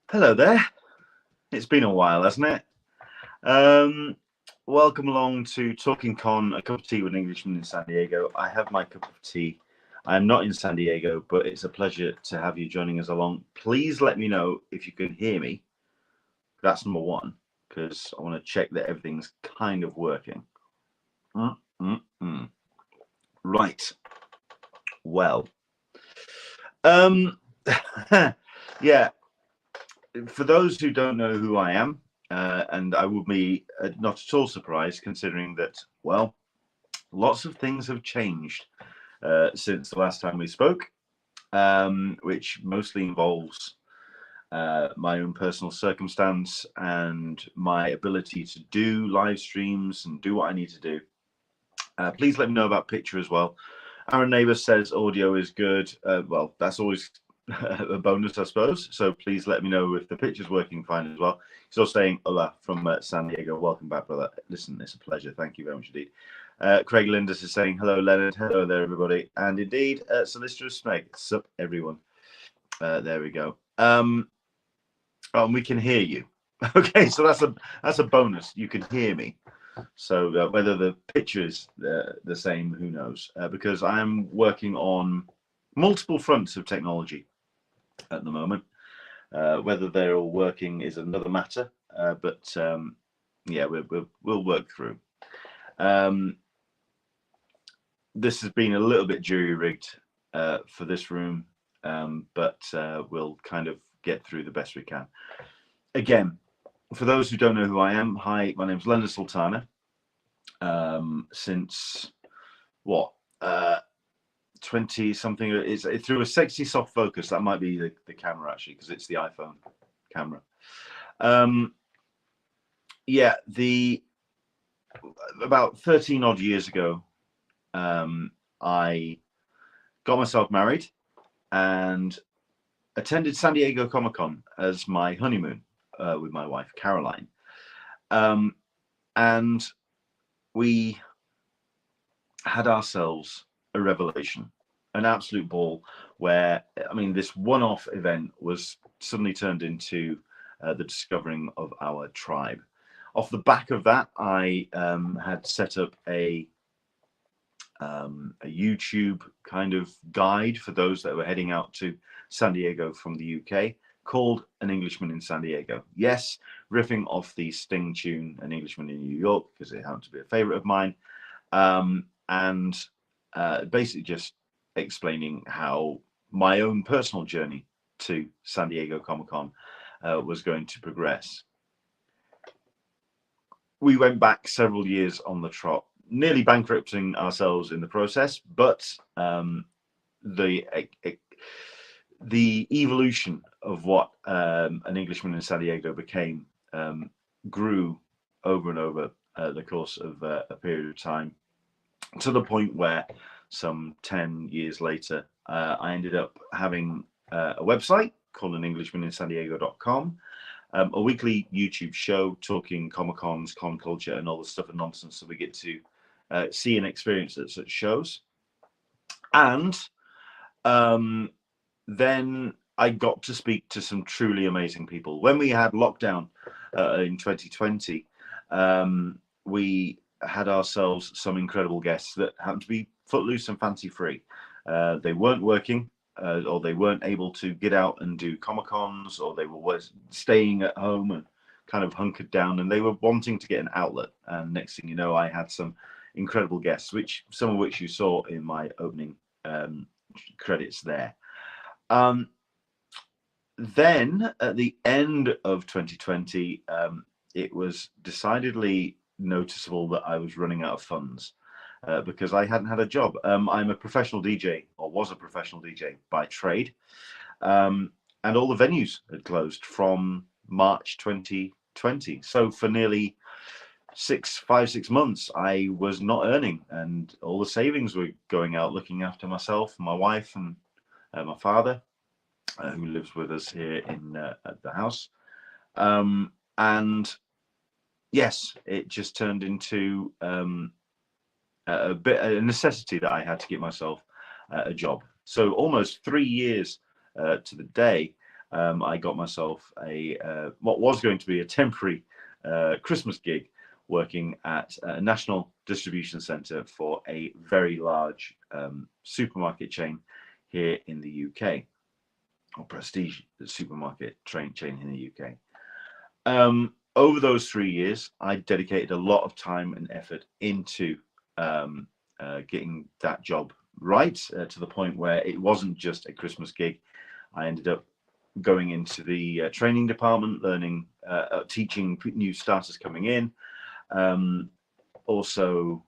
Hello there. It's been a while, hasn't it? Um, Welcome along to Talking Con, a cup of tea with an Englishman in San Diego. I have my cup of tea. I am not in San Diego, but it's a pleasure to have you joining us along. Please let me know if you can hear me. That's number one, because I want to check that everything's kind of working. Mm-mm-mm. Right. Well, um, yeah. For those who don't know who I am, and I would be not at all surprised considering that, well, lots of things have changed since the last time we spoke, which mostly involves my own personal circumstance and my ability to do live streams and do what I need to do. Please let me know about picture as well. Our neighbor says audio is good. Well, that's always a bonus, I suppose. So please let me know if the picture's working fine as well. He's also saying hola from San Diego. Welcome back, brother. Listen, it's a pleasure. Thank you very much indeed. Craig Lindis is saying hello, Leonard. Hello there, everybody. And indeed, Solicitor Smeg. Sup, everyone. There we go. And we can hear you. Okay, so that's a bonus. You can hear me. So whether the picture is the same, who knows? Because I'm working on multiple fronts of technology at the moment. Whether they're all working is another matter, but yeah, we'll work through. This has been a little bit jury-rigged for this room, but we'll kind of get through the best we can. Again, for those who don't know who I am, hi, my name's Leonard Sultana. Since what 20 something, it's through a sexy soft focus. That might be the camera actually, because it's the iPhone camera. Yeah, about 13 odd years ago, I got myself married and attended San Diego Comic-Con as my honeymoon with my wife Caroline, and we had ourselves a revelation, an absolute ball, where, I mean, this one-off event was suddenly turned into the discovering of our tribe. Off the back of that, I had set up a YouTube kind of guide for those that were heading out to San Diego from the UK, called An Englishman in San Diego. Yes, riffing off the Sting tune, An Englishman in New York, because it happened to be a favorite of mine. And basically just explaining how my own personal journey to San Diego Comic-Con was going to progress. We went back several years on the trot, nearly bankrupting ourselves in the process, but the evolution of what An Englishman in San Diego became grew over and over the course of a period of time, to the point where some 10 years later, I ended up having a website called anenglishmaninsandiego.com, a weekly YouTube show talking Comic-Cons, con culture, and all the stuff and nonsense that we get to see and experience at such shows. And then I got to speak to some truly amazing people. When we had lockdown in 2020, we had ourselves some incredible guests that happened to be footloose and fancy free. They weren't working, or they weren't able to get out and do Comic-Cons, or they were staying at home and kind of hunkered down, and they were wanting to get an outlet. And next thing you know, I had some incredible guests, some of which you saw in my opening credits there. Then at the end of 2020, it was decidedly noticeable that I was running out of funds because I hadn't had a job. I'm a professional DJ, or was a professional DJ by trade, and all the venues had closed from March 2020. So for nearly 6 months, I was not earning, and all the savings were going out looking after myself, my wife, and my father, who lives with us here at the house. And yes, it just turned into a necessity that I had to get myself a job. So almost 3 years to the day, I got myself a what was going to be a temporary Christmas gig working at a national distribution center for a very large supermarket chain here in the UK, or prestige supermarket chain in the UK. Over those 3 years, I dedicated a lot of time and effort into getting that job right, to the point where it wasn't just a Christmas gig. I ended up going into the training department, learning, teaching new starters coming in, also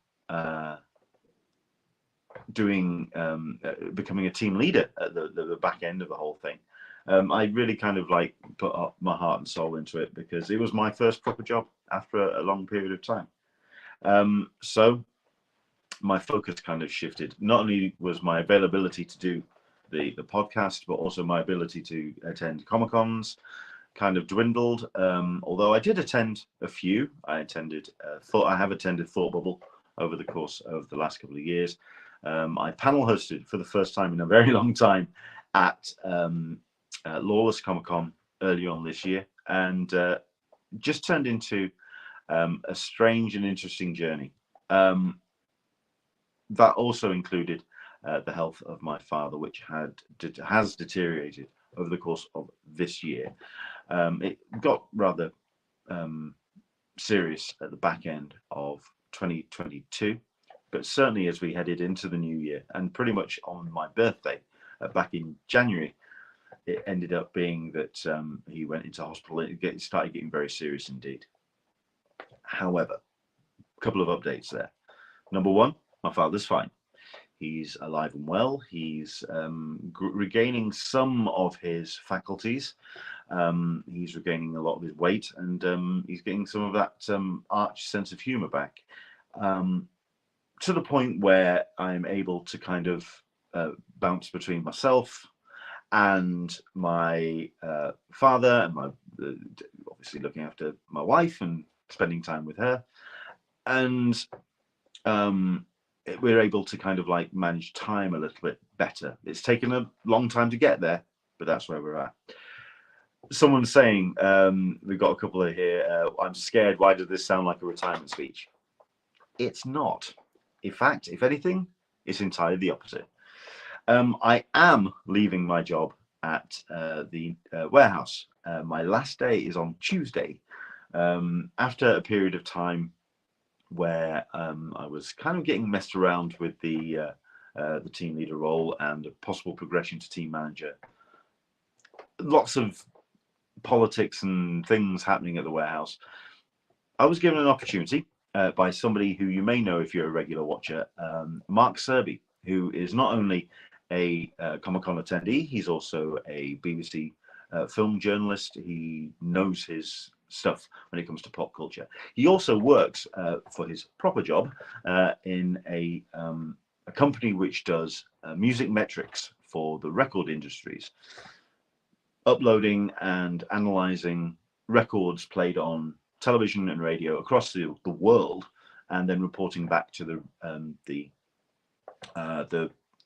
becoming a team leader at the back end of the whole thing. I really kind of like put up my heart and soul into it because it was my first proper job after a long period of time. So my focus kind of shifted. Not only was my availability to do the podcast, but also my ability to attend Comic-Cons kind of dwindled. Although I did attend a few. I have attended Thought Bubble over the course of the last couple of years. I panel hosted for the first time in a very long time at Lawless Comic-Con early on this year, and just turned into a strange and interesting journey. That also included the health of my father, which has deteriorated over the course of this year. It got rather serious at the back end of 2022, but certainly as we headed into the new year, and pretty much on my birthday back in January, it ended up being that he went into hospital. It started getting very serious indeed. However, a couple of updates there. Number one, my father's fine. He's alive and well. He's regaining some of his faculties. He's regaining a lot of his weight, and he's getting some of that arch sense of humor back, to the point where I'm able to kind of bounce between myself and my father, and obviously looking after my wife and spending time with her, and we're able to kind of like manage time a little bit better. It's taken a long time to get there, but that's where we're at. Someone's saying, we've got a couple of here, I'm scared, why does this sound like a retirement speech? It's not. In fact, if anything, it's entirely the opposite. I am leaving my job at the warehouse. My last day is on Tuesday, after a period of time where I was kind of getting messed around with the team leader role and a possible progression to team manager. Lots of politics and things happening at the warehouse. I was given an opportunity by somebody who you may know if you're a regular watcher, Mark Serby, who is not only a Comic-Con attendee, he's also a BBC film journalist. He knows his stuff when it comes to pop culture. He also works for his proper job in a company which does music metrics for the record industries, uploading and analyzing records played on television and radio across the world, and then reporting back to the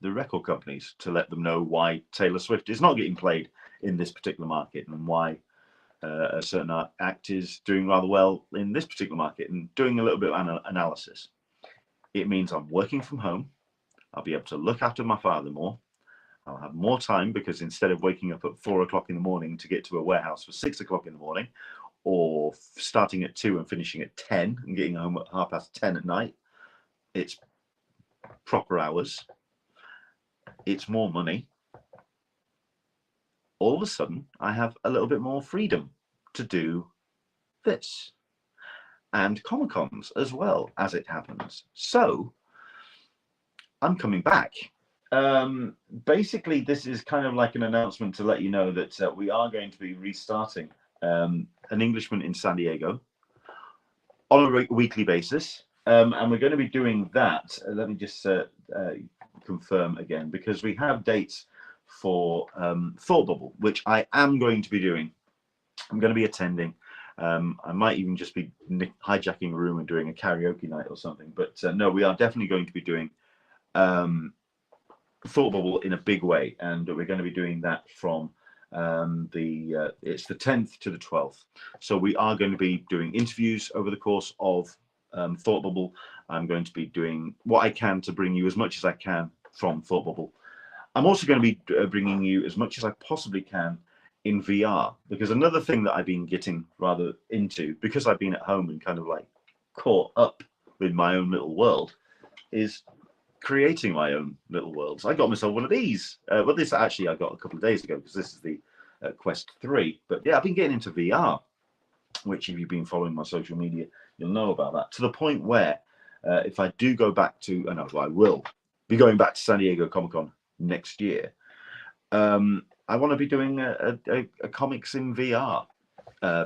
record companies to let them know why Taylor Swift is not getting played in this particular market, and why a certain act is doing rather well in this particular market, and doing a little bit of analysis. It means I'm working from home. I'll be able to look after my father more. I'll have more time, because instead of waking up at 4 o'clock in the morning to get to a warehouse for 6 o'clock in the morning, or starting at 2 and finishing at 10 and getting home at 10:30 at night, it's proper hours. It's more money. All of a sudden, I have a little bit more freedom to do this, and Comic-Cons as well, as it happens. So I'm coming back. Basically, this is kind of like an announcement to let you know that we are going to be restarting an Englishman in San Diego on a weekly basis, and we're going to be doing that. Let me just confirm again, because we have dates for Thought Bubble, which I am going to be doing. I'm going to be attending. I might even just be hijacking a room and doing a karaoke night or something, but no, we are definitely going to be doing Thought Bubble in a big way, and we're going to be doing that from It's the 10th to the 12th. So we are going to be doing interviews over the course of Thought Bubble. I'm going to be doing what I can to bring you as much as I can from Thought Bubble. I'm also going to be bringing you as much as I possibly can in VR, because another thing that I've been getting rather into, because I've been at home and kind of like caught up with my own little world, is creating my own little worlds. I got myself one of these. Well, this actually I got a couple of days ago, because this is the Quest 3. But yeah, I've been getting into VR, which if you've been following my social media, you'll know about that, to the point where if I do go back to, and I will be going back to San Diego Comic-Con next year, I want to be doing a comics in VR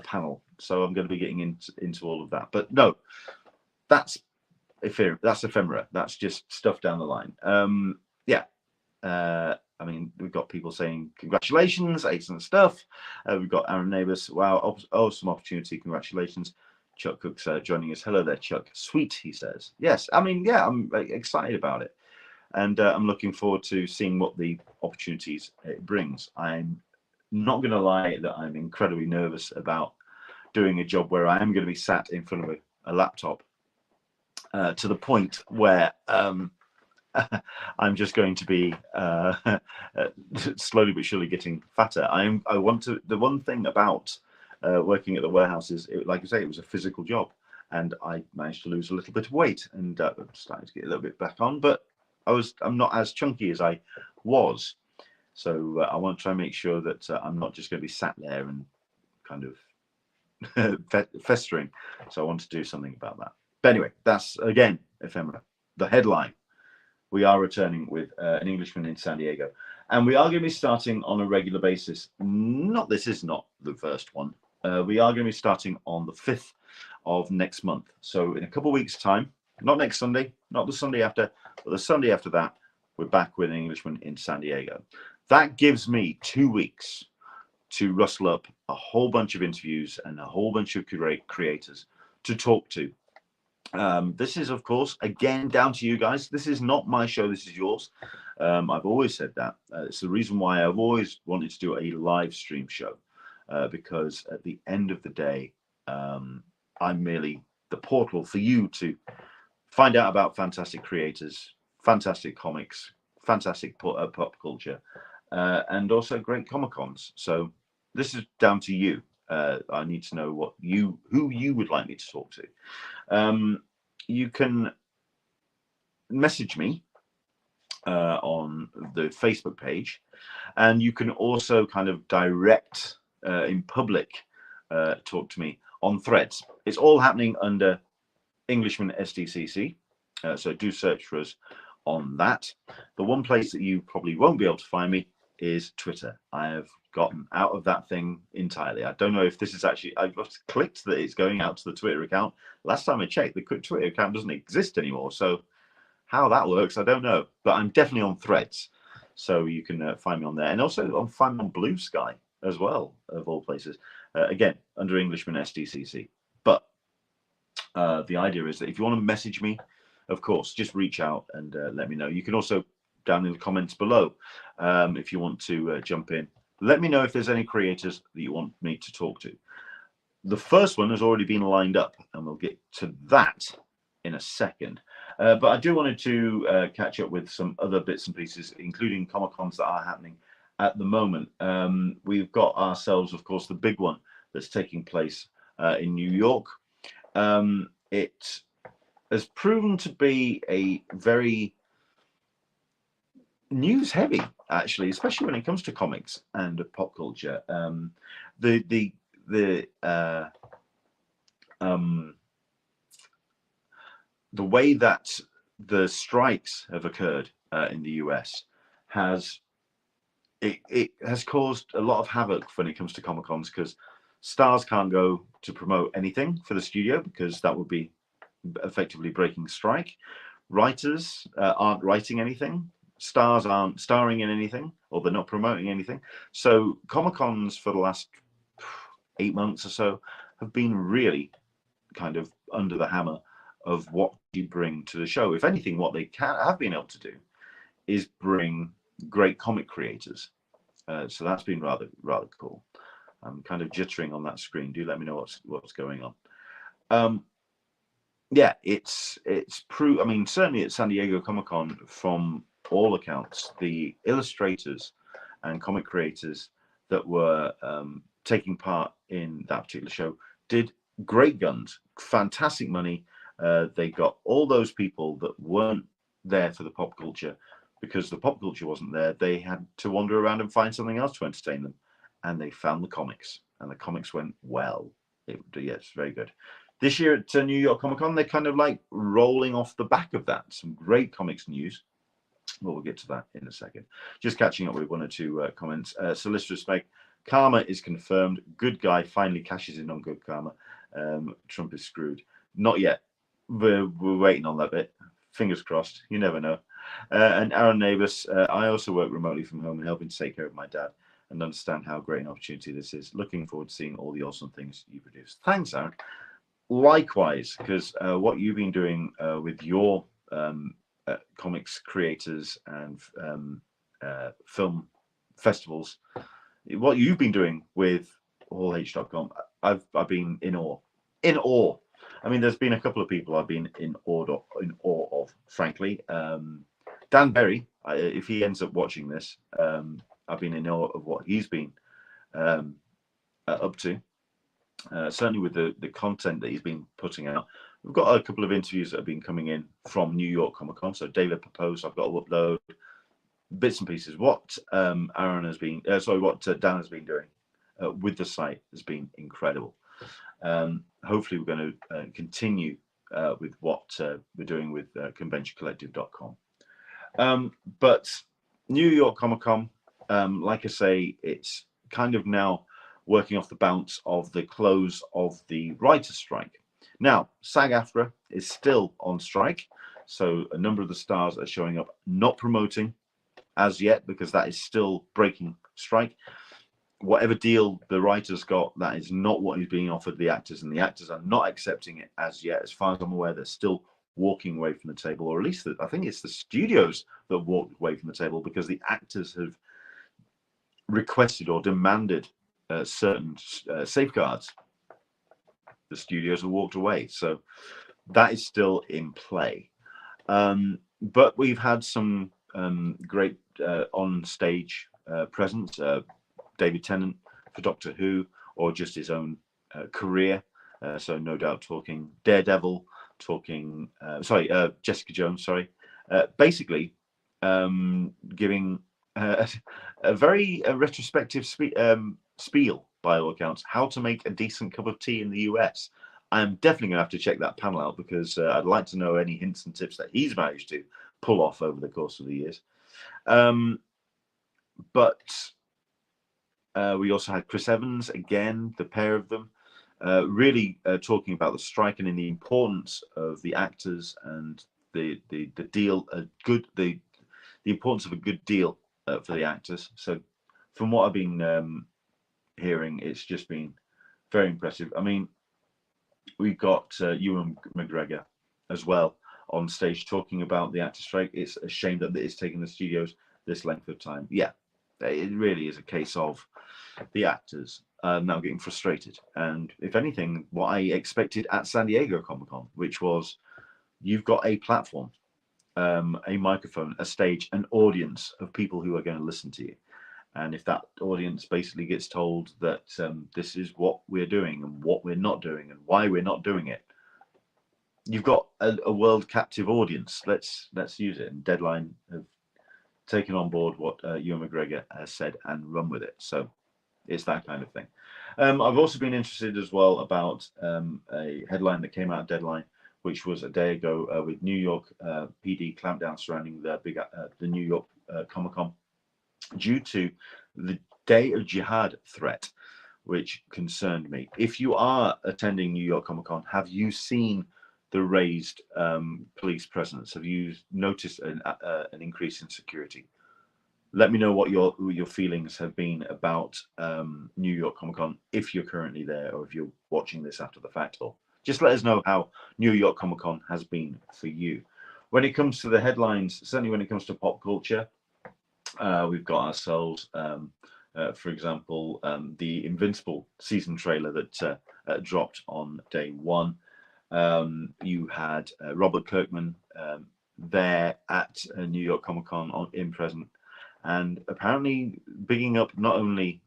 panel. So I'm going to be getting into all of that. But no, that's ephemera. That's just stuff down the line. Yeah. I mean, we've got people saying congratulations, excellent stuff. We've got Aaron Neighbours. Wow, awesome opportunity. Congratulations. Chuck Cook's joining us. Hello there, Chuck. Sweet, he says. Yes, I mean, yeah, I'm excited about it. And I'm looking forward to seeing what the opportunities it brings. I'm not going to lie that I'm incredibly nervous about doing a job where I am going to be sat in front of a laptop to the point where I'm just going to be slowly but surely getting fatter. The one thing about working at the warehouse is, like I say, it was a physical job, and I managed to lose a little bit of weight, and I'm starting to get a little bit back on, but I'm not as chunky as I was. So I want to try and make sure that I'm not just going to be sat there and kind of festering. So I want to do something about that. But anyway, that's, again, ephemera. The headline: we are returning with an Englishman in San Diego. And we are going to be starting on a regular basis. This is not the first one. We are going to be starting on the 5th of next month. So in a couple of weeks' time, not next Sunday, not the Sunday after, but the Sunday after that, we're back with an Englishman in San Diego. That gives me 2 weeks to rustle up a whole bunch of interviews and a whole bunch of creators to talk to. This is, of course, again, down to you guys. This is not my show. This is yours. I've always said that. It's the reason why I've always wanted to do a live stream show, because at the end of the day, I'm merely the portal for you to find out about fantastic creators, fantastic comics, fantastic pop culture, and also great Comic-Cons. So this is down to you. I need to know who you would like me to talk to. You can message me on the Facebook page, and you can also kind of direct in public talk to me on Threads. It's all happening under Englishman SDCC, so do search for us on that. The one place that you probably won't be able to find me is Twitter. I have gotten out of that thing entirely. I don't know if this is actually, I've clicked that it's going out to the Twitter account. Last time I checked, the Twitter account doesn't exist anymore. So how that works, I don't know. But I'm definitely on Threads. So you can find me on there. And also find me on Blue Sky as well, of all places. Again, under Englishman SDCC. But the idea is that if you want to message me, of course, just reach out and let me know. You can also, down in the comments below, if you want to jump in, let me know if there's any creators that you want me to talk to. The first one has already been lined up, and we'll get to that in a second. But I do wanted to catch up with some other bits and pieces, including Comic-Cons that are happening at the moment. We've got ourselves, of course, the big one that's taking place in New York. It has proven to be a very news heavy, actually, especially when it comes to comics and pop culture. The way that the strikes have occurred in the US has caused a lot of havoc when it comes to Comic-Cons, because stars can't go to promote anything for the studio because that would be effectively breaking strike. Writers aren't writing anything. Stars aren't starring in anything, or they're not promoting anything. So Comic-Cons for the last 8 months or so have been really kind of under the hammer of what you bring to the show. If anything, what they have been able to do is bring great comic creators So that's been rather cool. I'm kind of jittering on that screen. Do let me know what's going on. Yeah, it's I mean, certainly at San Diego Comic-Con, from all accounts, the illustrators and comic creators that were taking part in that particular show did great guns, fantastic money. They got all those people that weren't there for the pop culture, because the pop culture wasn't there. They had to wander around and find something else to entertain them, and they found the comics, and the comics went well. It's very good. This year at New York Comic Con, they're kind of like rolling off the back of that. Some great comics news. Well, we'll get to that in a second. Just catching up with one or two comments. Solicitor Spec, Karma is confirmed. Good guy finally cashes in on Good Karma. Trump is screwed. Not yet. We're waiting on that bit. Fingers crossed. You never know. And Aaron Neighbors, I also work remotely from home and helping to take care of my dad, and understand how great an opportunity this is. Looking forward to seeing all the awesome things you produce. Thanks, Aaron. Likewise, because what you've been doing with your comics creators and film festivals, what you've been doing with allh.com, I've been in awe. In awe. I mean, there's been a couple of people I've been in awe of, frankly. Dan Berry, if he ends up watching this, I've been in awe of what he's been up to. Certainly with the content that he's been putting out. We've got a couple of interviews that have been coming in from New York Comic Con. So David proposed I've got to upload bits and pieces. What Aaron has been, what Dan has been doing with the site has been incredible. Hopefully we're going to continue with what we're doing with conventioncollective.com. But New York Comic Con, like I say, it's kind of now working off the bounce of the close of the writer's strike. Now, SAG-AFTRA is still on strike, so a number of the stars are showing up not promoting as yet, because that is still breaking strike. Whatever deal the writers got, that is not what is being offered the actors, and the actors are not accepting it as yet. As far as I'm aware, they're still walking away from the table, or at least I think it's the studios that walked away from the table, because the actors have requested or demanded certain safeguards. The studios have walked away, so that is still in play. But we've had some great on-stage presence. David Tennant for Doctor Who, or just his own career. So no doubt talking Daredevil, talking Jessica Jones. Basically giving a very retrospective spiel, by all accounts, how to make a decent cup of tea in the US. I'm definitely going to have to check that panel out, because I'd like to know any hints and tips that he's managed to pull off over the course of the years. But we also had Chris Evans, again, the pair of them, really talking about the strike and in the importance of the actors and the deal, the importance of a good deal for the actors. So from what I've been hearing, it's just been very impressive. I mean, we've got Ewan McGregor as well on stage talking about the actor strike. It's a shame that it's taken the studios this length of time. Yeah, it really is a case of the actors now getting frustrated. And if anything, what I expected at San Diego Comic-Con, which was you've got a platform, a microphone, a stage, an audience of people who are going to listen to you. And if that audience basically gets told that this is what we're doing and what we're not doing and why we're not doing it, you've got a world captive audience. Let's use it. And Deadline have taken on board what Ewan McGregor has said and run with it. So it's that kind of thing. I've also been interested as well about a headline that came out of Deadline, which was a day ago with New York PD clampdown surrounding the New York Comic-Con due to the Day of Jihad threat, which concerned me. If you are attending New York Comic-Con, have you seen the raised police presence? Have you noticed an increase in security? Let me know what your feelings have been about New York Comic-Con, if you're currently there or if you're watching this after the fact. Or just let us know how New York Comic-Con has been for you. When it comes to the headlines, certainly when it comes to pop culture, we've got ourselves For example, the Invincible season trailer that dropped on day one. You had Robert Kirkman there at New York Comic Con in present, and apparently bigging up not only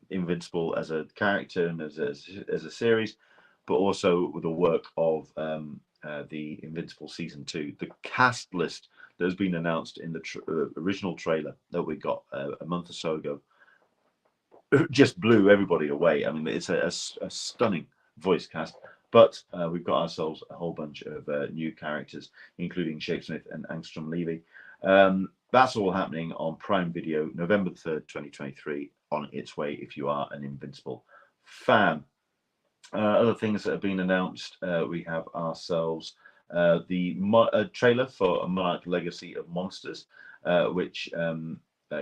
Invincible as a character and as a series, but also with the work of the Invincible season 2. The cast list that has been announced in the original trailer that we got a month or so ago just blew everybody away. I mean, it's a stunning voice cast. But we've got ourselves a whole bunch of new characters, including Shapesmith and Angstrom Levy. That's all happening on Prime Video, November 3rd, 2023, on its way if you are an Invincible fan. Other things that have been announced, we have ourselves the trailer for A Monarch Legacy of Monsters, which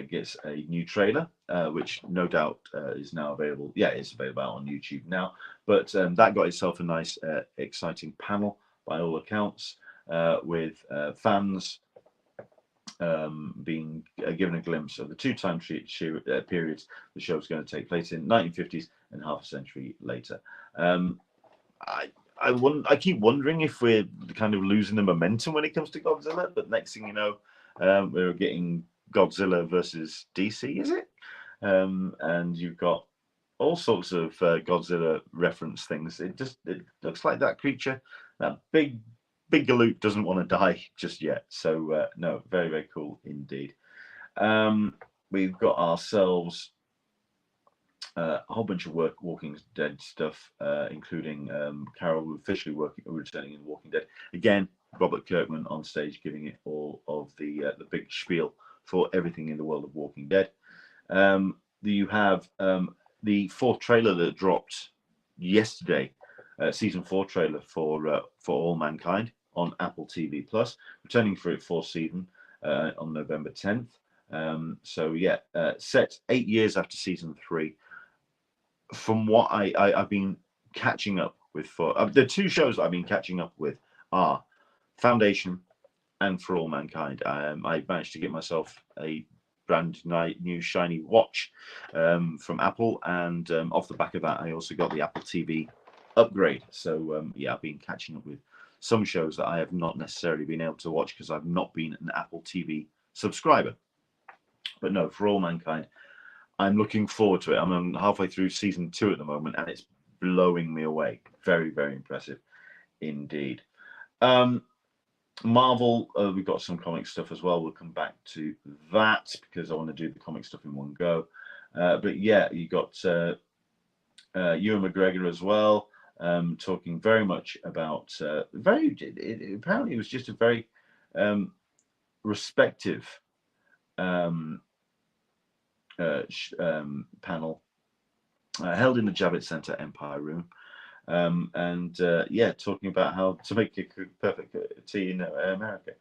gets a new trailer, which no doubt is now available. Yeah, it's available on YouTube now. But that got itself a nice, exciting panel by all accounts, with fans being given a glimpse of the two time periods the show is going to take place in, 1950s and half a century later. I keep wondering if we're kind of losing the momentum when it comes to Godzilla, but next thing you know, we're getting Godzilla versus DC, is it? And you've got all sorts of Godzilla reference things. It looks like that creature, that big galoot, doesn't want to die just yet. So no, very, very cool indeed. We've got ourselves a whole bunch of Walking Dead stuff, including Carol officially returning in Walking Dead. Again, Robert Kirkman on stage giving it all of the big spiel for everything in the world of Walking Dead. You have the fourth trailer that dropped yesterday, season 4 trailer for All Mankind on Apple TV Plus, returning for its fourth season on November 10th. So yeah, set 8 years after season 3. From what I've been catching up with for the two shows that I've been catching up with are Foundation and For All Mankind. I managed to get myself a brand new shiny watch from Apple, and off the back of that, I also got the Apple TV upgrade. So yeah, I've been catching up with some shows that I have not necessarily been able to watch because I've not been an Apple TV subscriber. But no, For All Mankind, I'm looking forward to it. I'm halfway through season 2 at the moment, and it's blowing me away. Very, very impressive indeed. Marvel, we've got some comic stuff as well. We'll come back to that because I want to do the comic stuff in one go. But yeah, you got Ewan McGregor as well, talking very much about apparently it was just a very respective panel held in the Javits Center Empire Room, and yeah, talking about how to make a perfect tea in America.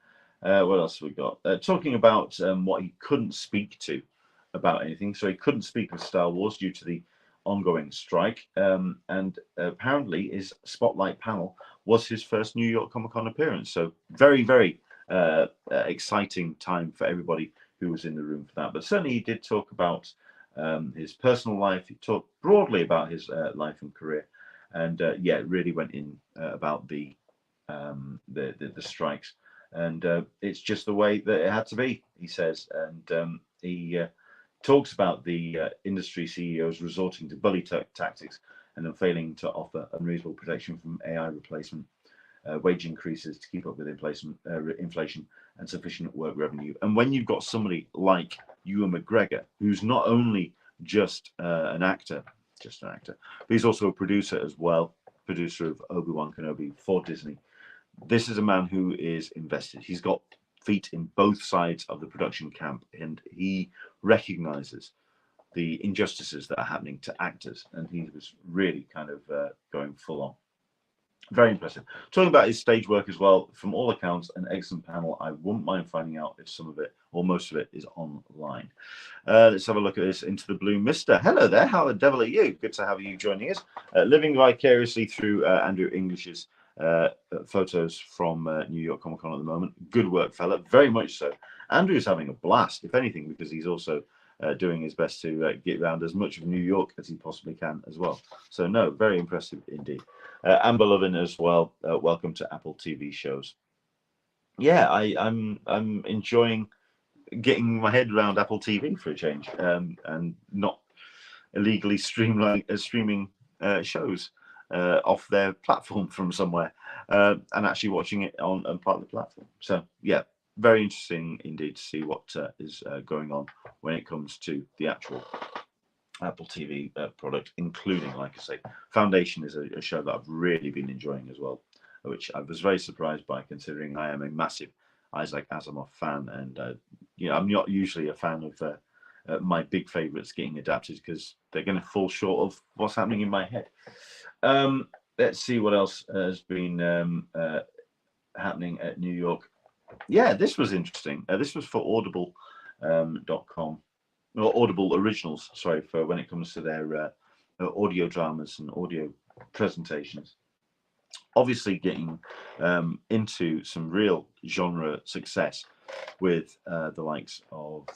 What else have we got? Talking about what he couldn't speak to about anything. So he couldn't speak of Star Wars due to the ongoing strike, and apparently his spotlight panel was his first New York Comic Con appearance. So very, very exciting time for everybody who was in the room for that. But certainly he did talk about his personal life. He talked broadly about his life and career, and yeah, really went in about the strikes. And it's just the way that it had to be, he says. And he talks about the industry CEOs resorting to bully tactics and then failing to offer unreasonable protection from AI replacement, wage increases to keep up with inflation and sufficient work revenue. And when you've got somebody like Ewan McGregor, who's not only just an actor, but he's also a producer as well, producer of Obi-Wan Kenobi for Disney. This is a man who is invested. He's got feet in both sides of the production camp, and he recognizes the injustices that are happening to actors, and he was really kind of going full on. Very impressive. Talking about his stage work as well, from all accounts, an excellent panel. I wouldn't mind finding out if some of it or most of it is online. Let's have a look at this. Into the Blue Mister. Hello there. How the devil are you? Good to have you joining us. Living vicariously through Andrew English's photos from New York Comic Con at the moment. Good work, fella. Very much so. Andrew's having a blast, if anything, because he's also doing his best to get around as much of New York as he possibly can as well. So no, very impressive indeed. Amber Lovin as well. Welcome to Apple TV shows. Yeah, I'm enjoying getting my head around Apple TV for a change, and not illegally streaming shows off their platform from somewhere, and actually watching it on part of the platform. So yeah, very interesting indeed to see what is going on when it comes to the actual Apple TV product, including, like I say, Foundation is a show that I've really been enjoying as well, which I was very surprised by, considering I am a massive Isaac Asimov fan, and I'm not usually a fan of my big favorites getting adapted, because they're going to fall short of what's happening in my head. Let's see what else has been happening at New York. Yeah, this was interesting. This was for Audible.com. Or Audible Originals, sorry, for when it comes to their audio dramas and audio presentations. Obviously getting into some real genre success with the likes of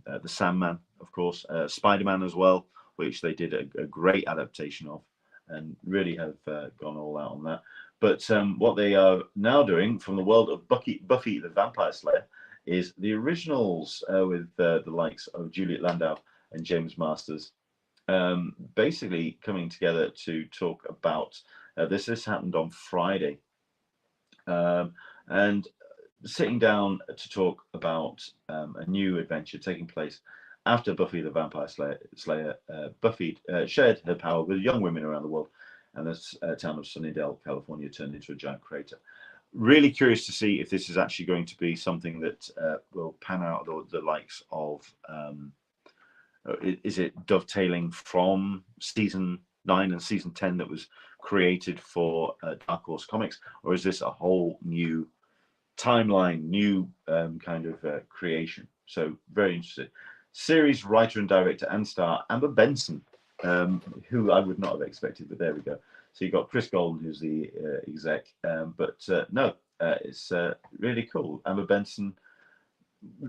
The Sandman, of course, Spider-Man as well, which they did a great adaptation of, and really have gone all out on that. But what they are now doing from the world of Buffy the Vampire Slayer is the originals with the likes of Juliet Landau and James Masters, basically coming together to talk about this. This happened on Friday, and sitting down to talk about a new adventure taking place after Buffy the Vampire Slayer. Buffy shared her power with young women around the world, and the town of Sunnydale, California, turned into a giant crater. Really curious to see if this is actually going to be something that will pan out, or the likes of, is it dovetailing from season 9 and season 10 that was created for Dark Horse Comics, or is this a whole new timeline, new kind of creation? So very interested. Series writer and director and star Amber Benson, who I would not have expected, but there we go. So you've got Chris Golden, who's the exec, but no, it's really cool. Amber Benson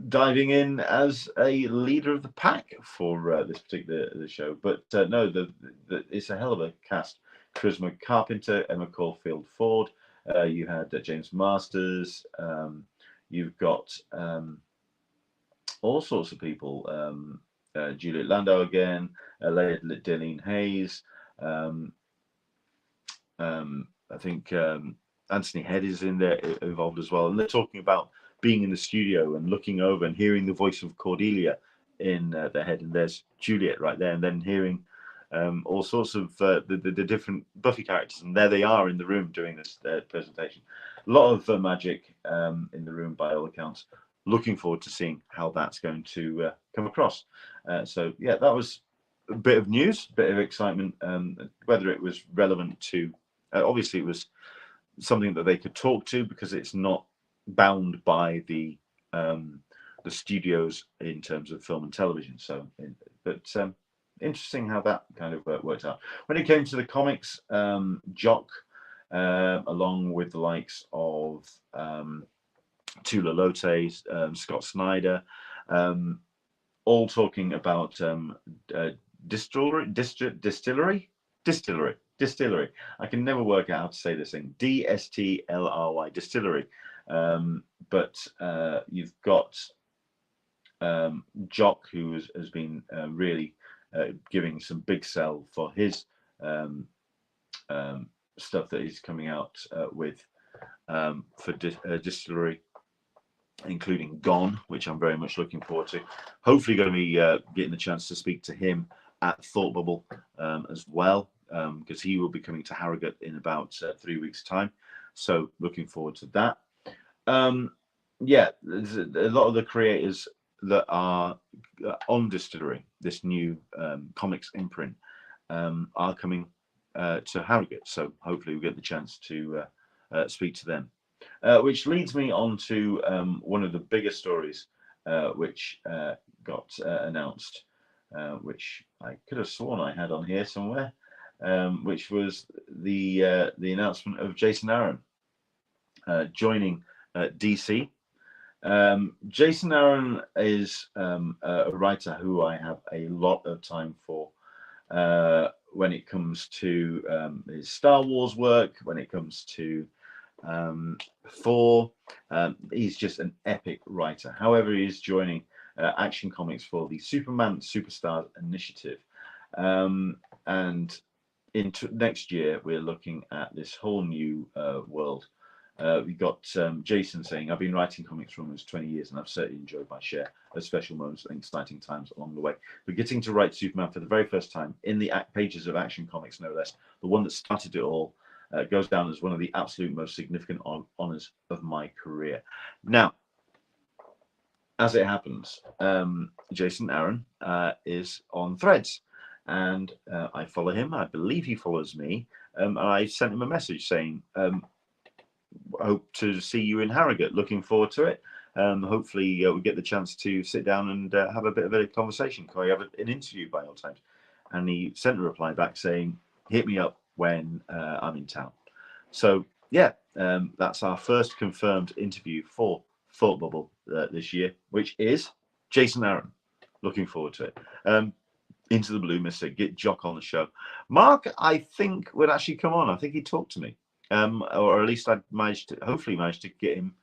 diving in as a leader of the pack for this particular show. But no, it's a hell of a cast. Charisma Carpenter, Emma Caulfield Ford, you had James Masters, you've got all sorts of people, Juliet Landau again, Darlene Hayes, I think Anthony Head is in there involved as well, and they're talking about being in the studio and looking over and hearing the voice of Cordelia in their head, and there's Juliet right there, and then hearing all sorts of the different Buffy characters, and there they are in the room doing this presentation. A lot of magic in the room by all accounts. Looking forward to seeing how that's going to come across. So yeah, that was a bit of news, a bit of excitement. Whether it was relevant to, obviously it was something that they could talk to, because it's not bound by the studios in terms of film and television. So, but interesting how that kind of worked out. When it came to the comics, Jock, along with the likes of Tula Lote, Scott Snyder, all talking about distillery. I can never work out how to say this thing. DSTLRY, distillery. But you've got Jock, who has been really giving some big sell for his stuff that he's coming out with for distillery, including Gone, which I'm very much looking forward to. Hopefully going to be getting the chance to speak to him at Thought Bubble as well, because he will be coming to Harrogate in about 3 weeks' time. So looking forward to that. Yeah, there's a lot of the creators that are on Distillery, this new comics imprint, are coming to Harrogate. So hopefully we'll get the chance to speak to them. Which leads me on to one of the biggest stories which got announced, which I could have sworn I had on here somewhere, which was the announcement of Jason Aaron joining DC. Jason Aaron is a writer who I have a lot of time for when it comes to his Star Wars work, when it comes to Thor. He's just an epic writer. However, he is joining Action Comics for the Superman Superstars initiative. And into next year, we're looking at this whole new world. We got Jason saying, I've been writing comics for almost 20 years and I've certainly enjoyed my share of special moments and exciting times along the way. But getting to write Superman for the very first time in the pages of Action Comics, no less, the one that started it all, goes down as one of the absolute most significant honors of my career. Now, as it happens, Jason Aaron is on Threads, and I follow him. I believe he follows me. And I sent him a message saying, hope to see you in Harrogate. Looking forward to it. Hopefully we get the chance to sit down and have a bit of a conversation. Can we have an interview by all times? And he sent a reply back saying, hit me up when I'm in town. So yeah, that's our first confirmed interview for Thought Bubble this year, which is Jason Aaron. Looking forward to it. Into the Blue, Mr. Get Jock on the show. Mark, I think, would actually come on. I think he talked to me. Or at least I hopefully managed to get him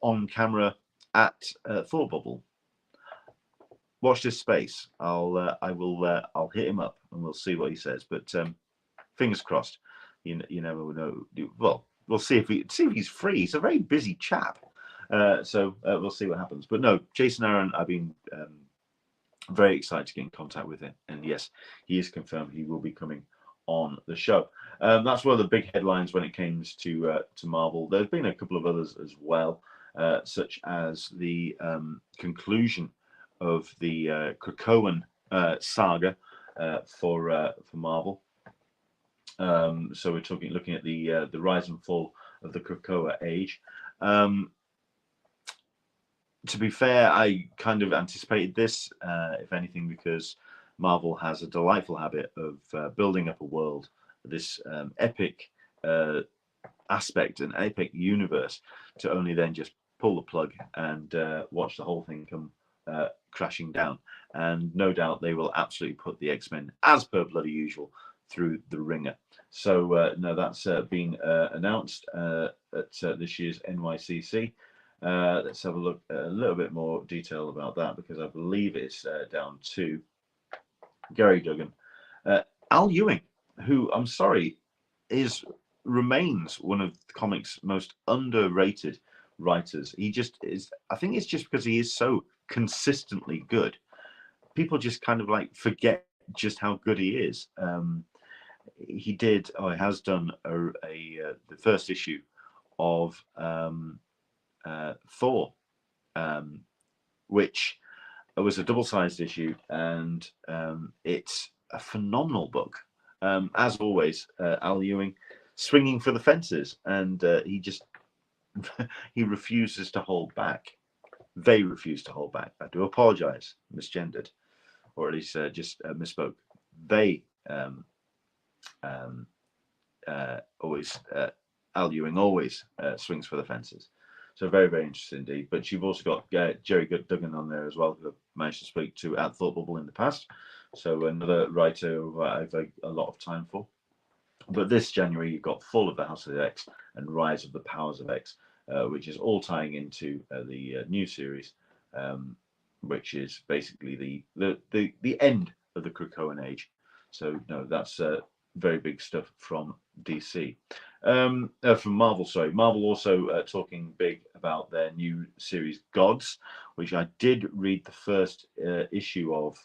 on camera at Thought Bubble. Watch this space. I'll hit him up and we'll see what he says. But fingers crossed. You never know. Well, we'll see if he's free. He's a very busy chap. So we'll see what happens. But no, Jason Aaron, I've been very excited to get in contact with him. And yes, he is confirmed he will be coming on the show. That's one of the big headlines when it comes to Marvel. There's been a couple of others as well, such as the conclusion of the Krakoan saga for Marvel. So we're looking at the rise and fall of the Krakoa age. To be fair, I kind of anticipated this, if anything, because Marvel has a delightful habit of building up a world, this epic aspect, an epic universe, to only then just pull the plug and watch the whole thing come crashing down. And no doubt they will absolutely put the X-Men, as per bloody usual, through the ringer. So no, that's been announced at this year's NYCC. Let's have a look at a little bit more detail about that, because I believe it's down to Gary Duggan. Al Ewing, who, I'm sorry, remains one of the comics' most underrated writers. He just is. I think it's just because he is so consistently good. People just kind of like forget just how good he is. He has done the first issue of Thor, which was a double-sized issue, and it's a phenomenal book. As always, Al Ewing swinging for the fences, and he refuses to hold back. They refuse to hold back. I do apologize, misgendered, or at least just misspoke. They always, Al Ewing always swings for the fences. So very, very interesting indeed. But you've also got Jerry Duggan on there as well, who I've managed to speak to at Thought Bubble in the past. So another writer who I've a lot of time for. But this January, you've got Fall of the House of X and Rise of the Powers of X, which is all tying into the new series, which is basically the end of the Krakoan age. So no, that's very big stuff from DC. From Marvel, sorry. Marvel also talking big about their new series Gods, which I did read the first issue of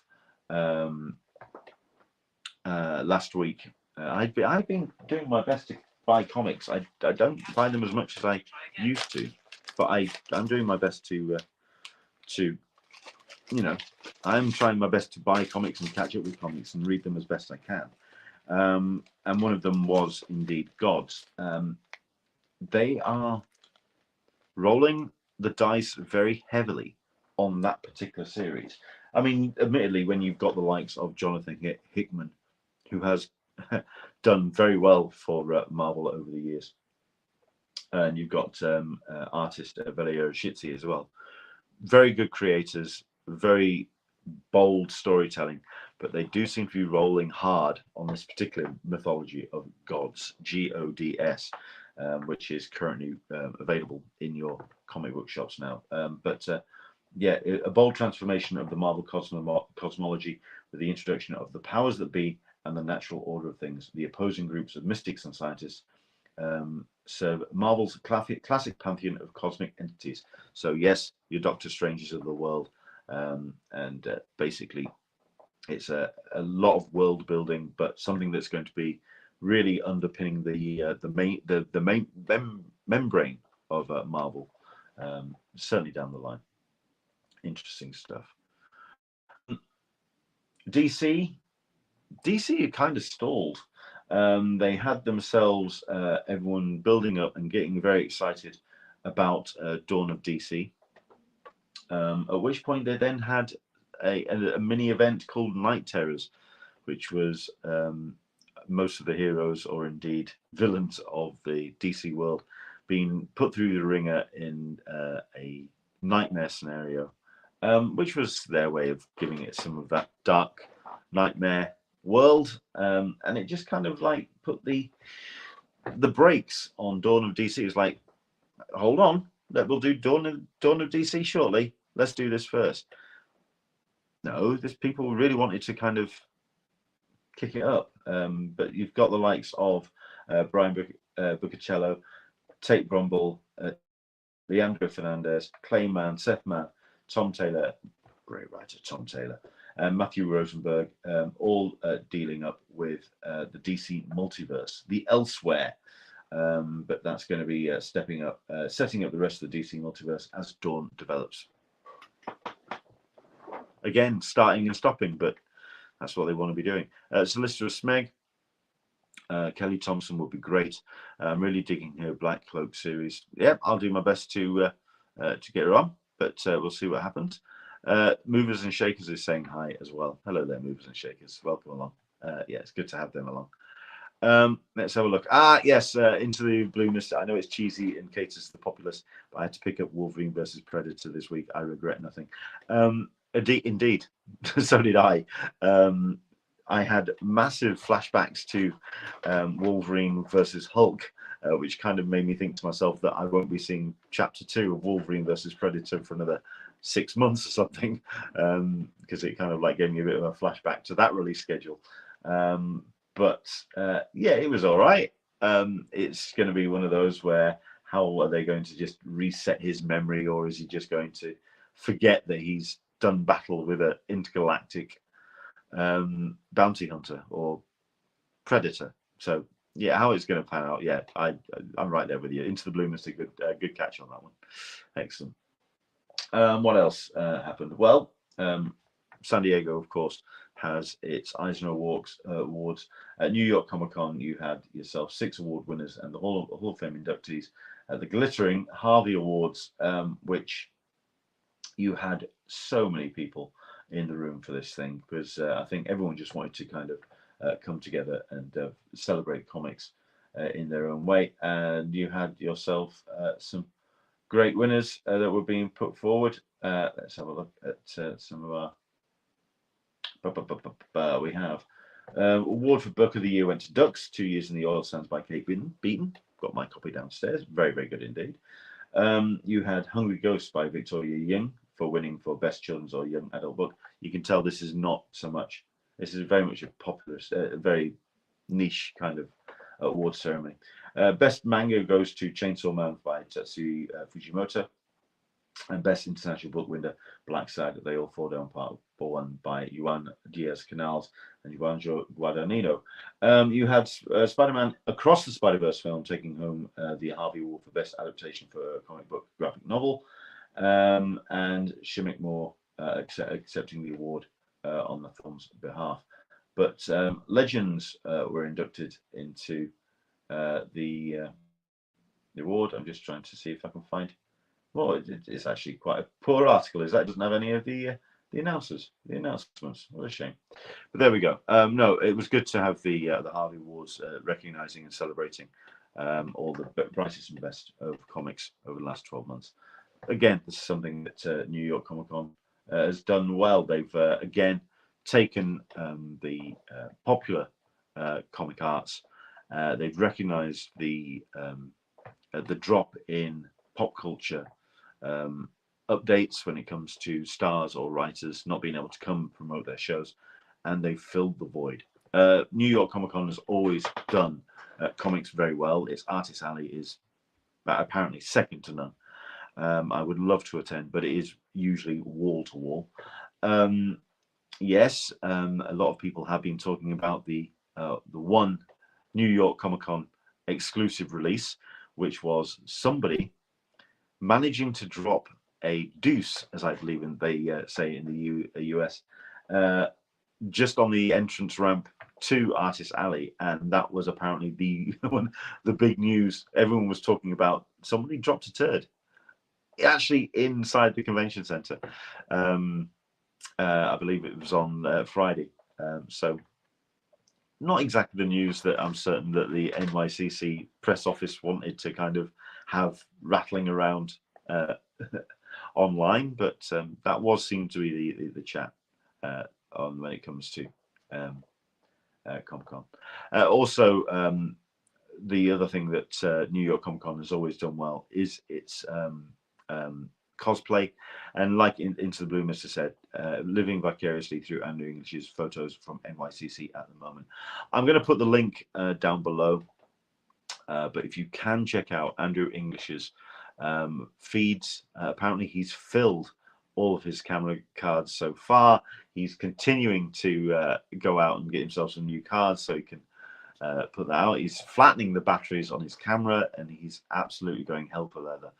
last week. I've been doing my best to buy comics. I don't buy them as much as I used to, but I'm doing my best to I'm trying my best to buy comics and catch up with comics and read them as best I can. And one of them was indeed Gods. They are rolling the dice very heavily on that particular series. I mean, admittedly, when you've got the likes of Jonathan Hickman, who has done very well for Marvel over the years, and you've got artist Valerio Schizzi as well. Very good creators, very bold storytelling, but they do seem to be rolling hard on this particular mythology of gods, Gods, which is currently available in your comic book shops now. Yeah, a bold transformation of the Marvel cosmology with the introduction of the powers that be and the natural order of things. The opposing groups of mystics and scientists serve Marvel's classic pantheon of cosmic entities. So yes, your Doctor Stranges of the world, and basically it's a lot of world building, but something that's going to be really underpinning the main membrane of Marvel, certainly down the line. Interesting stuff. DC had kind of stalled. They had themselves, everyone building up and getting very excited about Dawn of DC, at which point they then had a mini event called Night Terrors, which was most of the heroes, or indeed villains of the DC world, being put through the ringer in a nightmare scenario, which was their way of giving it some of that dark nightmare world, and it just kind of like put the brakes on Dawn of DC. It's like, hold on, we'll do Dawn of DC shortly. Let's do this first. No, this people really wanted to kind of kick it up, but you've got the likes of Brian Buccicello, Tate Brumble, Leandro Fernandez, Clayman, Seth Mann, Tom Taylor, great writer Tom Taylor, and Matthew Rosenberg, all dealing up with the DC multiverse, the Elsewhere. But that's going to be setting up the rest of the DC multiverse as Dawn develops. Again, starting and stopping, but that's what they want to be doing. Solicitor Smeg, Kelly Thompson would be great. I'm really digging her Black Cloak series. Yep, I'll do my best to get her on, but we'll see what happens. Movers and Shakers is saying hi as well. Hello there, Movers and Shakers. Welcome along. Yeah, it's good to have them along. Let's have a look. Yes, Into the Blue Mist. I know it's cheesy and caters to the populace, but I had to pick up Wolverine versus Predator this week. I regret nothing. Indeed, so did I. I had massive flashbacks to Wolverine versus Hulk, which kind of made me think to myself that I won't be seeing Chapter 2 of Wolverine versus Predator for another 6 months or something, because it kind of like gave me a bit of a flashback to that release schedule. But yeah, it was all right. It's going to be one of those where how are they going to just reset his memory, or is he just going to forget that he's done battle with an intergalactic bounty hunter or predator? So yeah, how it's going to pan out, yeah, I'm right there with you. Into the Blue Mist, a good catch on that one. Excellent. What else happened? Well, San Diego, of course, has its Eisner Awards. At New York Comic Con, you had yourself 6 award winners and the Hall of Fame inductees at the glittering Harvey Awards, which you had so many people in the room for this thing, because I think everyone just wanted to kind of come together and celebrate comics in their own way. And you had yourself some great winners that were being put forward. Let's have a look at some of our. We have award for Book of the Year went to Ducks, 2 Years in the Oil Sands by Kate Beaton. Got my copy downstairs. Very, very good indeed. You had Hungry Ghosts by Victoria Young for winning for Best Children's or Young Adult Book. You can tell this is not so much. This is very much a popular, very niche kind of award ceremony. Best Manga goes to Chainsaw Man by Tetsuya Fujimoto. And Best International Book winner, Black Side, They All Fall Down Part 1 by Juan Diaz-Canales and Juan Guadagnino. You had Spider-Man Across the Spider-Verse film taking home the Harvey Award for Best Adaptation for a Comic Book Graphic Novel, and Shimmick Moore accepting the award on the film's behalf. But Legends were inducted into the award. I'm just trying to see if I can find. Well, it's actually quite a poor article. Is that it doesn't have any of the announcements? What a shame. But there we go. No, it was good to have the Harvey Awards recognizing and celebrating or the brightest and best of comics over the last 12 months. Again, this is something that New York Comic Con has done well. They've again taken the popular comic arts. They've recognized the drop in pop culture updates when it comes to stars or writers not being able to come promote their shows, and they've filled the void. New York Comic Con has always done comics very well. Its Artist Alley is apparently second to none. I would love to attend, but it is usually wall to wall. Yes, a lot of people have been talking about the one New York Comic Con exclusive release, which was somebody managing to drop a deuce, as I believe they say in the US, just on the entrance ramp to Artist Alley, and that was apparently the big news. Everyone was talking about somebody dropped a turd, actually inside the convention center. I believe it was on Friday. So not exactly the news that I'm certain that the NYCC press office wanted to kind of have rattling around online, but that was seemed to be the chat on when it comes to Comic-Con. Also, the other thing that New York Comic-Con has always done well is its cosplay, and like Into the Blue Mister said, living vicariously through Andrew English's photos from NYCC at the moment. I'm going to put the link down below, but if you can check out Andrew English's feeds, apparently he's filled all of his camera cards so far. He's continuing to go out and get himself some new cards so he can put that out. He's flattening the batteries on his camera, and he's absolutely going hell for leather,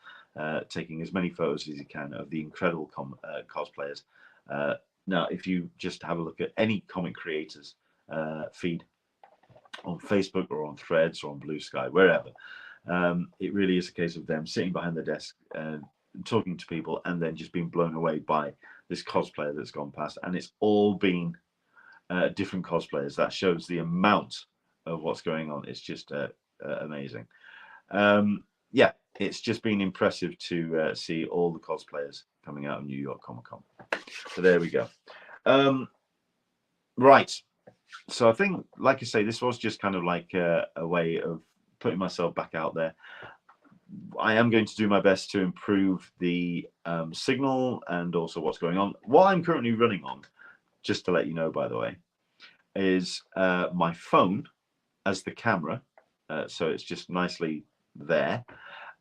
taking as many photos as he can of the incredible cosplayers. Now, if you just have a look at any comic creators feed on Facebook or on Threads or on Blue Sky, wherever, it really is a case of them sitting behind the desk talking to people and then just being blown away by this cosplayer that's gone past. And it's all been different cosplayers. That shows the amount of what's going on. It's just amazing. Yeah, it's just been impressive to see all the cosplayers coming out of New York Comic Con. So there we go. Right. So I think, like I say, this was just kind of like a way of putting myself back out there. I am going to do my best to improve the signal and also what's going on. What I'm currently running on, just to let you know, by the way, is my phone as the camera. So it's just nicely there.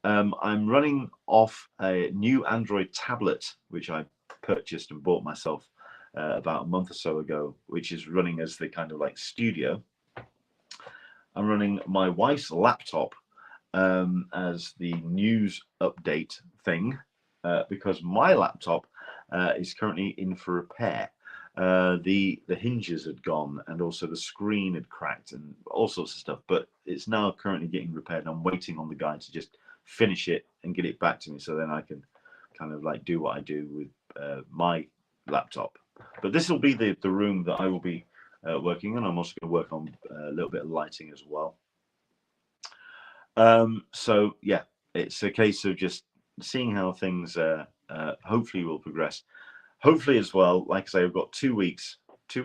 I'm running off a new Android tablet, which I purchased and bought myself about a month or so ago, which is running as the kind of like studio. I'm running my wife's laptop as the news update thing, because my laptop is currently in for repair. The hinges had gone, and also the screen had cracked and all sorts of stuff, but it's now currently getting repaired. I'm waiting on the guy to just finish it and get it back to me, so then I can kind of like do what I do with my laptop. But this will be the room that I will be working on. I'm also going to work on a little bit of lighting as well. So yeah, it's a case of just seeing how things hopefully will progress. Hopefully as well, like I say, I've got 2 weeks, 3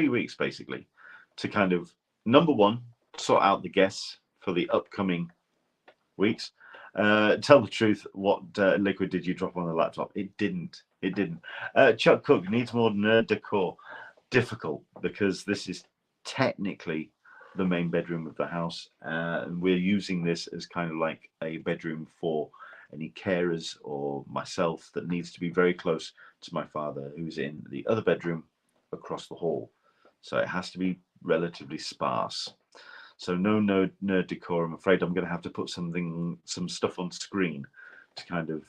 weeks basically, to kind of, number one, sort out the guests for the upcoming weeks. Tell the truth, what liquid did you drop on the laptop? It didn't. Chuck Cook needs more nerd decor. Difficult, because this is technically the main bedroom of the house, and we're using this as kind of like a bedroom for any carers or myself that needs to be very close to my father, who's in the other bedroom across the hall. So it has to be relatively sparse. So no nerd decor. I'm afraid I'm going to have to put some stuff on screen to kind of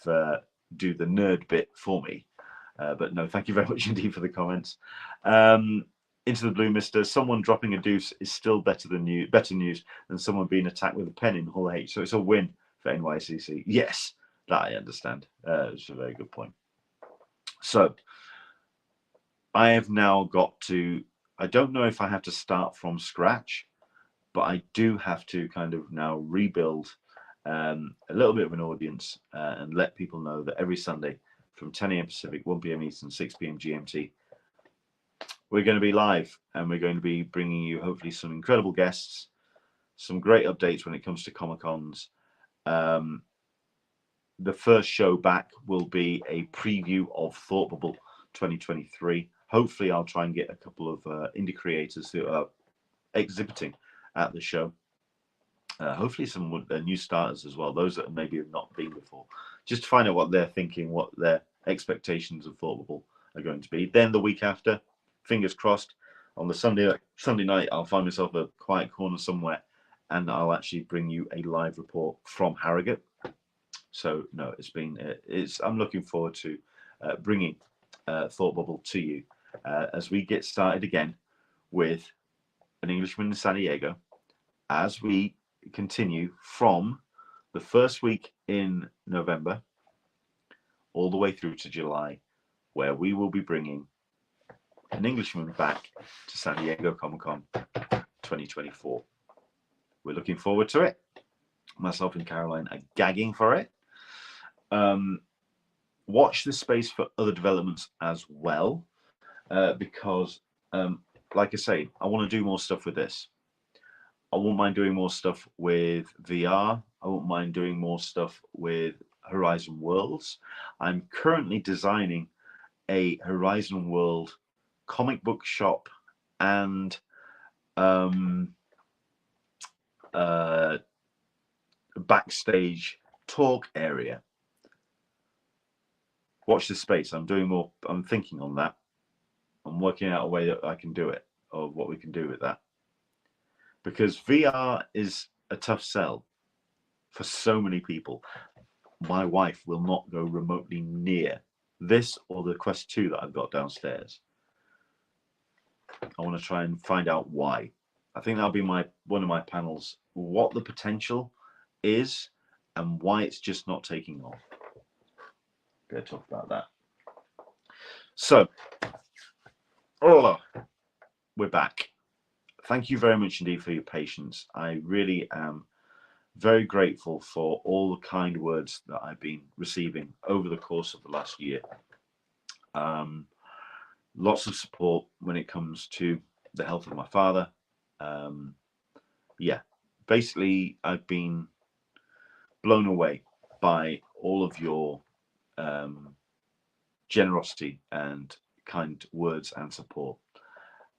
do the nerd bit for me. But no, thank you very much indeed for the comments. Into the Blue Mister, someone dropping a deuce is still better news than someone being attacked with a pen in Hull H. So it's a win for NYCC. Yes, that I understand. It's a very good point. So I have now got to I don't know if I have to start from scratch, but I do have to kind of now rebuild a little bit of an audience and let people know that every Sunday from 10 a.m. Pacific, 1 p.m. Eastern, 6 p.m. GMT, we're going to be live, and we're going to be bringing you hopefully some incredible guests, some great updates when it comes to Comic-Cons. The first show back will be a preview of Thought Bubble 2023. Hopefully I'll try and get a couple of indie creators who are exhibiting at the show. Hopefully some new starters as well, those that maybe have not been before, just to find out what they're thinking, what their expectations of Thought Bubble are going to be. Then the week after, fingers crossed, on the Sunday night, I'll find myself a quiet corner somewhere, and I'll actually bring you a live report from Harrogate. So no, I'm looking forward to bringing Thought Bubble to you as we get started again with An Englishman in San Diego, as we continue from the first week in November all the way through to July, where we will be bringing An Englishman back to San Diego Comic-Con 2024. We're looking forward to it. Myself and Caroline are gagging for it. Watch this space for other developments as well, because like I say, I want to do more stuff with this. I won't mind doing more stuff with VR. I won't mind doing more stuff with Horizon Worlds. I'm currently designing a Horizon World comic book shop and backstage talk area. Watch this space. I'm thinking on that. I'm working out a way that I can do it, or what we can do with that. Because VR is a tough sell for so many people. My wife will not go remotely near this or the Quest 2 that I've got downstairs. I want to try and find out why. I think that'll be one of my panels, what the potential is and why it's just not taking off. Going to talk about that. So, we're back. Thank you very much indeed for your patience. I really am very grateful for all the kind words that I've been receiving over the course of the last year. Lots of support when it comes to the health of my father. Yeah, basically I've been blown away by all of your generosity and kind words and support.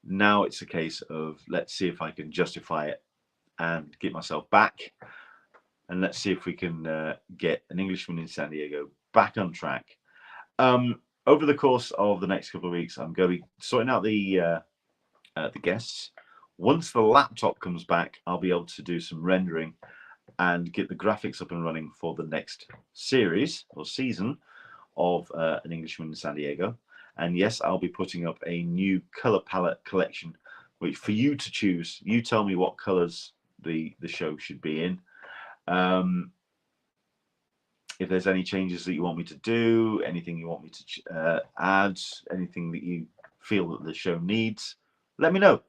Now it's a case of, let's see if I can justify it and get myself back, and let's see if we can get An Englishman in San Diego back on track. Over the course of the next couple of weeks, I'm going to be sorting out the guests. Once the laptop comes back, I'll be able to do some rendering and get the graphics up and running for the next series or season of An Englishman in San Diego. And yes, I'll be putting up a new color palette collection, which for you to choose. You tell me what colors the show should be in. If there's any changes that you want me to do, anything you want me to add, anything that you feel that the show needs, let me know.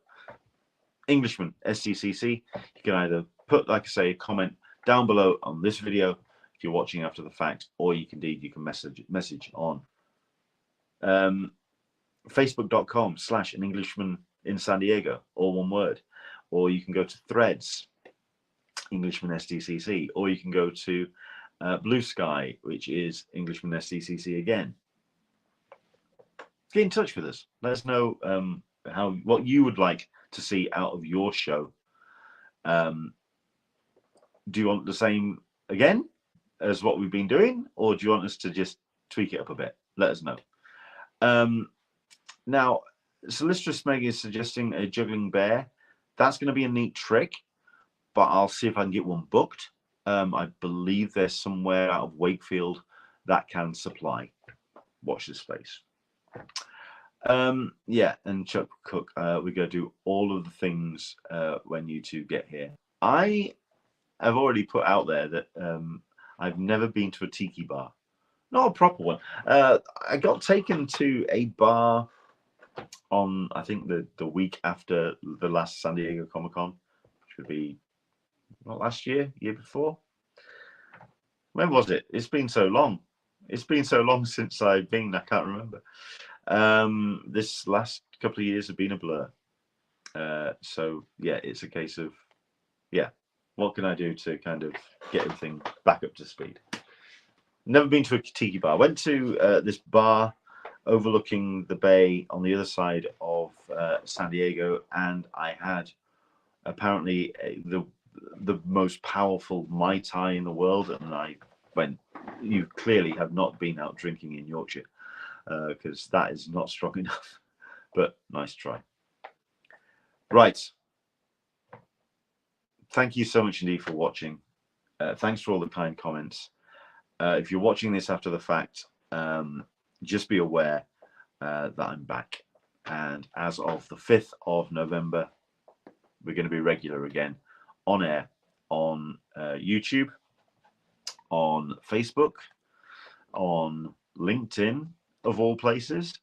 Englishman, SDCC. You can either put, like I say, a comment down below on this video if you're watching after the fact, or you can message on Facebook.com/An Englishman in San Diego, all one word. Or you can go to Threads, Englishman SDCC, or you can go to Blue Sky, which is Englishman SDCC again. Get in touch with us. Let us know what you would like to see out of your show. Do you want the same again as what we've been doing, or do you want us to just tweak it up a bit? Let us know. Now, Solicitress Meg is suggesting a juggling bear. That's going to be a neat trick, but I'll see if I can get one booked. I believe there's somewhere out of Wakefield that can supply. Watch this space. Yeah, and Chuck Cook, we're going to do all of the things when you two get here. I have already put out there that I've never been to a tiki bar. Not a proper one. I got taken to a bar on, I think, the week after the last San Diego Comic-Con, which would be not last year, year before. When was it? It's been so long. It's been so long since I've been, I can't remember. This last couple of years have been a blur. So yeah, it's a case of, yeah, what can I do to kind of get everything back up to speed? Never been to a tiki bar. Went to this bar overlooking the bay on the other side of San Diego, and I had apparently the most powerful Mai Tai in the world, and I went, you clearly have not been out drinking in Yorkshire, because that is not strong enough, but nice try. Right. Thank you so much indeed for watching. Thanks for all the kind comments. If you're watching this after the fact, just be aware that I'm back. And as of the 5th of November, we're going to be regular again on air on YouTube, on Facebook, on LinkedIn, of all places.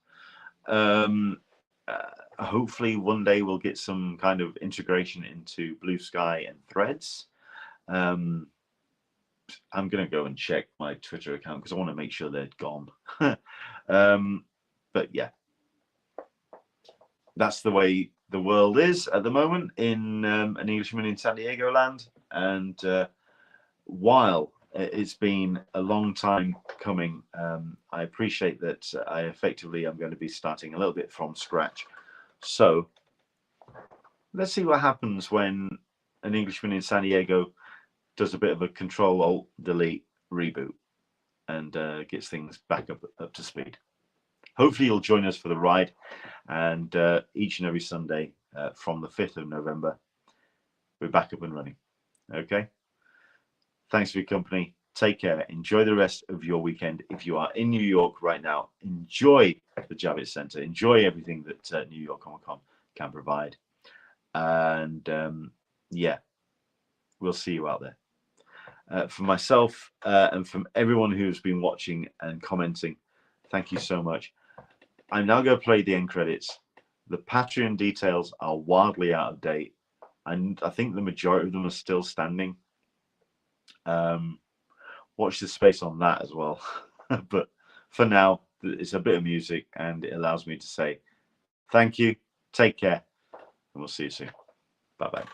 Hopefully one day we'll get some kind of integration into Blue Sky and Threads. I'm going to go and check my Twitter account because I want to make sure they're gone. But yeah, that's the way the world is at the moment in an Englishman in San Diego land. And while it's been a long time coming, I appreciate that I effectively am going to be starting a little bit from scratch. So let's see what happens when an Englishman in San Diego does a bit of a Control-Alt-Delete reboot and gets things back up to speed. Hopefully you'll join us for the ride, and each and every Sunday from the 5th of November, we're back up and running. Okay? Thanks for your company. Take care. Enjoy the rest of your weekend. If you are in New York right now, enjoy the Javits Center. Enjoy everything that New York Comic Con can provide. And yeah, we'll see you out there. For myself and from everyone who's been watching and commenting, thank you so much. I'm now going to play the end credits. The Patreon details are wildly out of date, and I think the majority of them are still standing. Watch the space on that as well. But for now, it's a bit of music, and it allows me to say thank you, take care, and we'll see you soon. Bye-bye.